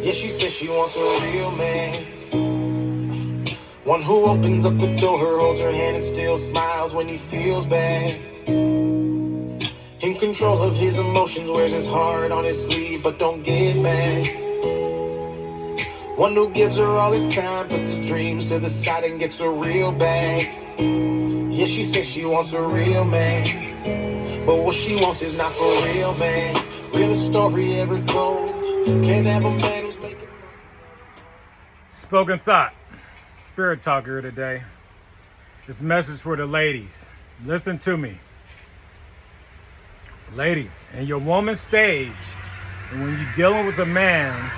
Yeah, she says she wants a real man. One who opens up the door, holds her hand and still smiles when he feels bad. In control of his emotions, wears his heart on his sleeve, but don't get mad. One who gives her all his time, puts his dreams to the side and gets a real bag. Yeah, she says she wants a real man, but what she wants is not for real, man. Realest story ever told. Can't have a man who's making... Spoken thought. Spirit talker today. This message for the ladies. Listen to me. Ladies, in your woman stage, and when you're dealing with a man,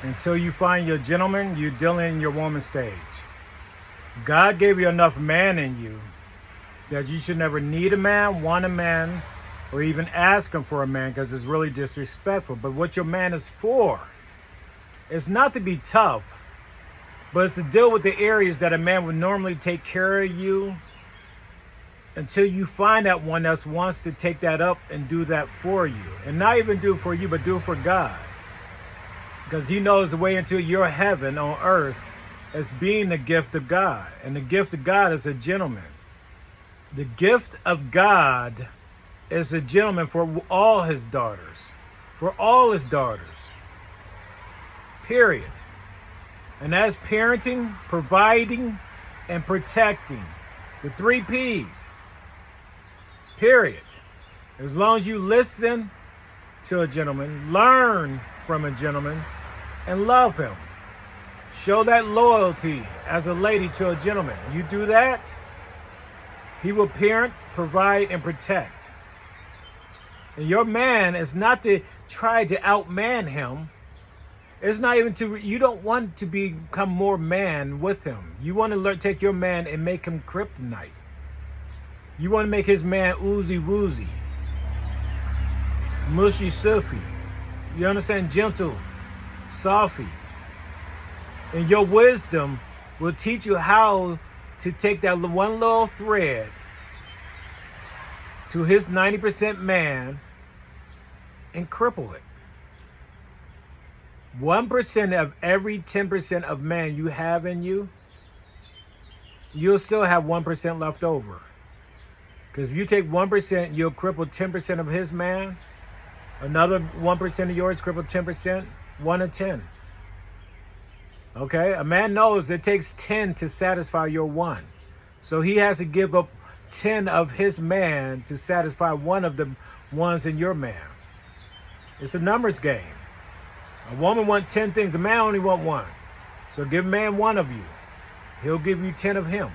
until you find your gentleman, you're dealing in your woman stage. God gave you enough man in you that you should never need a man, want a man, or even ask him for a man, because it's really disrespectful. But what your man is for is not to be tough, but it's to deal with the areas that a man would normally take care of you, until you find that one that wants to take that up and do that for you. And not even do it for you, but do it for God. Because he knows the way into your heaven on earth as being the gift of God. And the gift of God is a gentleman. The gift of God is a gentleman for all his daughters. For all his daughters. Period. And that's parenting, providing, and protecting. The 3 P's. Period. As long as you listen to a gentleman, learn from a gentleman, and love him. Show that loyalty as a lady to a gentleman. You do that, he will parent, provide, and protect. And your man is not to try to outman him. It's not even to, you don't want to become more man with him. You want to take your man and make him kryptonite. You want to make his man oozy woozy, mushy soofy. You understand? Gentle, softy. And your wisdom will teach you how to take that one little thread to his 90% man and cripple it. 1% of every 10% of man you have in you, you'll still have 1% left over. Because if you take 1%, you'll cripple 10% of his man. Another 1% of yours cripple 10%. 1 in 10. Okay? A man knows it takes 10 to satisfy your 1. So he has to give up 10 of his man to satisfy 1 of the ones in your man. It's a numbers game. A woman wants 10 things. A man only wants 1. So give a man 1 of you. He'll give you 10 of him.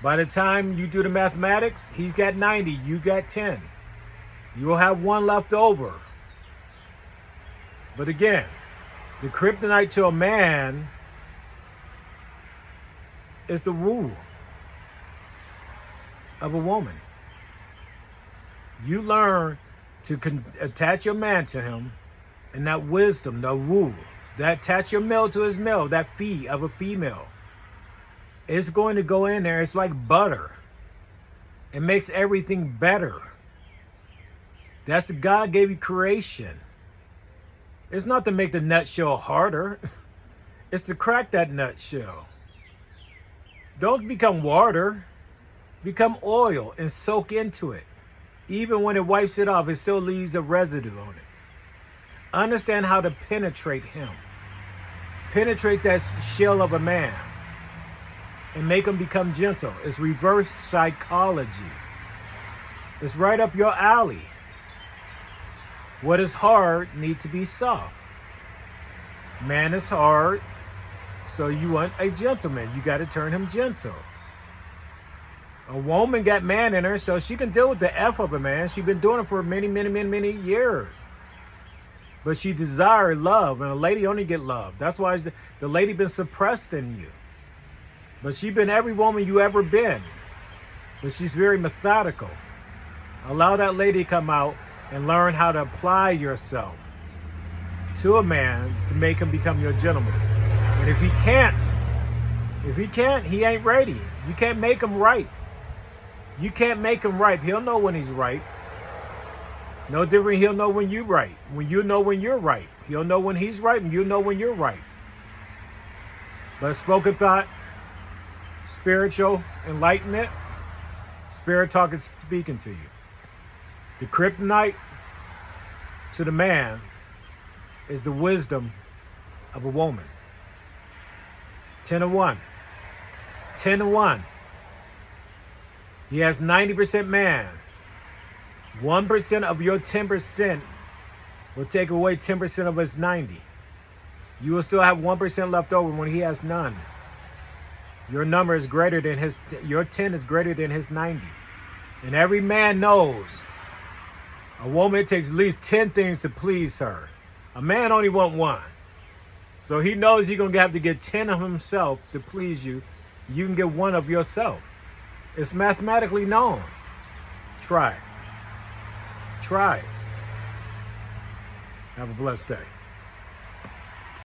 By the time you do the mathematics, he's got 90, you got 10. You will have 1 left over. But again, the kryptonite to a man is the woo of a woman. You learn to attach your man to him, and that wisdom, the woo, that attach your male to his male, that fee of a female. It's going to go in there. It's like butter. It makes everything better. That's the God gave you creation. It's not to make the nutshell harder. It's to crack that nutshell. Don't become water. Become oil and soak into it. Even when it wipes it off, it still leaves a residue on it. Understand how to penetrate him. Penetrate that shell of a man. And make them become gentle. It's reverse psychology. It's right up your alley. What is hard needs to be soft. Man is hard, so you want a gentleman. You got to turn him gentle. A woman got man in her, so she can deal with the F of a man. She's been doing it for many years. But she desires love, and a lady only get love. That's why the lady been suppressed in you. But she's been every woman you ever been. But she's very methodical. Allow that lady to come out and learn how to apply yourself to a man to make him become your gentleman. And if he can't, he ain't ready. You can't make him right. You can't make him right. He'll know when he's right. No different, he'll know when you're right. When you know when you're right. He'll know when he's right, and you know when you're right. But spoken thought, spiritual enlightenment, spirit talk is speaking to you. The kryptonite to the man is the wisdom of a woman. 10-1. 10-1. He has 90% man. 1% of your 10% will take away 10% of his 90. You will still have 1% left over when he has none. Your number is greater than his, your 10 is greater than his 90. And every man knows a woman, it takes at least 10 things to please her. A man only wants one. So he knows he's going to have to get 10 of himself to please you. You can get one of yourself. It's mathematically known. Try it. Try it. Have a blessed day.